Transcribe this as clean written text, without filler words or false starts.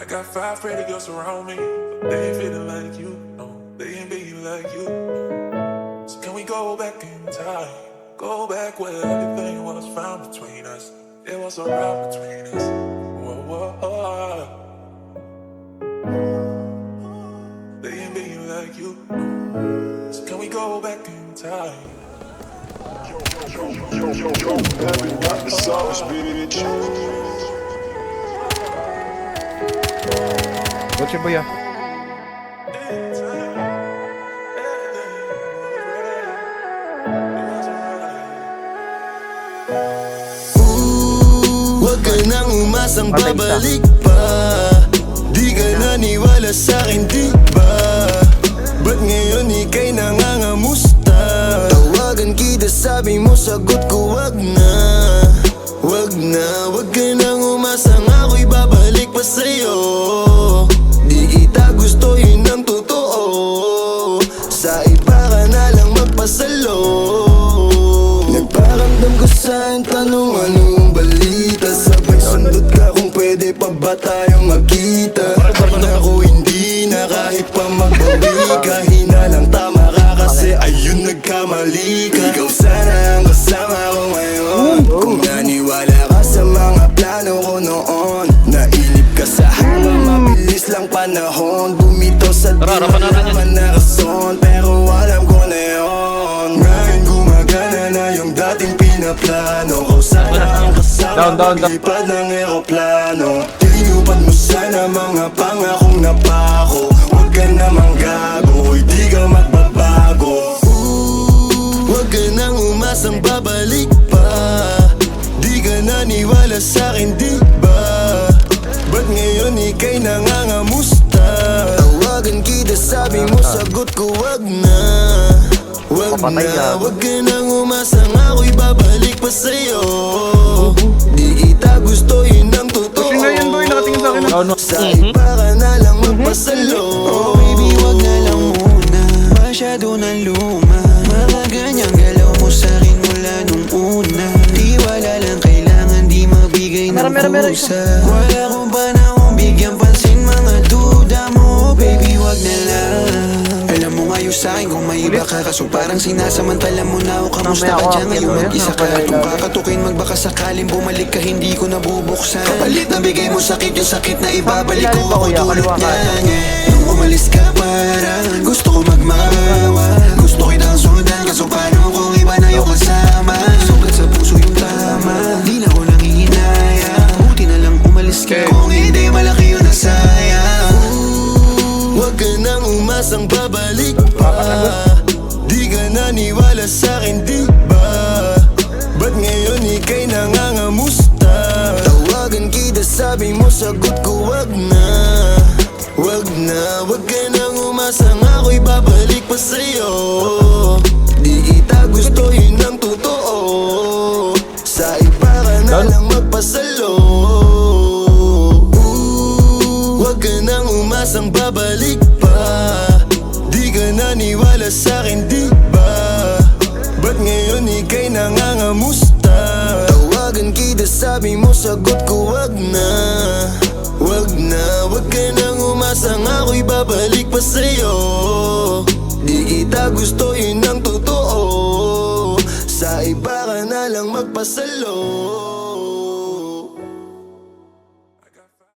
I got 5 pretty girls around me, but they ain't feeling like you. No, they ain't being like you. So can we go back in time? Go back where everything was found between us. It was a route between us. Whoa, whoa, whoa. They ain't being like you. So can we go back in time? Got the sauce, bitch. Watch your boy ah. Huwag ka nang umasang babalik pa. Di ka naniwala sa'kin, di ba? Ba't ngayon ika'y nangangamusta? Tawagan kita, sabi mo, sagot ko wag na. Wag na, wag ka nang umasang ako'y babalik pa sa'yo. Di kita gusto, yun ang totoo. Sa iba ka na lang magpasalo. Nagparamdam ko sa'yo, tanong anong balita. Sabay sundot ka kung pwede pa ba tayong magkita. Parang ako hindi na kahit pa magbawi ka. Hinalang tama ka kasi ayun nagkamali ka. Ikaw sana ang kasama ko ngayon. Kung naniwala ka sa mga plano ko noon. Nainip ka sa habang mabilis lang panahon. Bumitaw sa di malaman na rason. Pero alam ko na yun. Ngayon gumagana na yung dating pinaplano ko. Sana ang kasama paglipad ng eroplano. Tinupad mo sana mga pangakong napako. Huwag ka namang gago, hindi ka magbabago. Huwag ka nang umasang babalik pa. Di ka naniwala sa'kin, di ba? Ba't ngayon ika'y nangangamusta? Tawagan kita, sabi mo, sagot ko wag na. Wag na, wag ka nang umasang ako'y babalik pa sa'yo. Di kita gusto, yun ang totoo. Sa iba ka na lang magpasalo. Oh baby, wag na lang muna. Masyado na luma. Mga ganyang galaw mo sa'kin mula nung una. Di wala lang kailangan, di magbigay ng kusa. Wala kong panahon bigyan pansin mga duda mo. Baby, wag na lang. Alam mo ngayon sa'kin kung may iba ka. Kaso parang sinasamantala mo na ako. Kamusta ka dyan ngayon mag-isa ka? At kung kakatukin magbaka sakaling bumalik ka, hindi ko nabubuksan. Kapalit na bigay mo sakit, yung sakit na ibabalik ko ako dulot niya. Nung umalis ka parang gusto ko magmawa. Gusto kitang sundan, kaso paano kung iba na yung kasama? Sugat sa puso yung tama, di na ko nangihinaya. Buti na lang umalis ka, kung hindi malaki yung nasayang. Huwag ka nang umasang babalik pa. Di ka naniwala sa'kin, di ba? Ba't ngayon ika'y nangangamusta? Tawagan kita, sabi mo, sagot ko wag na. Wag na, wag ka nang umasang ako'y babalik pa sa'yo. Di kita gusto, yun ang totoo. Sa iba ka na lang magpasalo. Huwag ka nang umasang babalik pa. Di ka naniwala sa'kin, di ba? Ba't ngayon ika'y nangangamusta? Tawagan kita, sabi mo, sagot ko wag na. Wag na, wag ka nang umasang ako'y babalik pa sa'yo. Di kita gusto, yun ang totoo. Sa iba ka na lang magpasalo.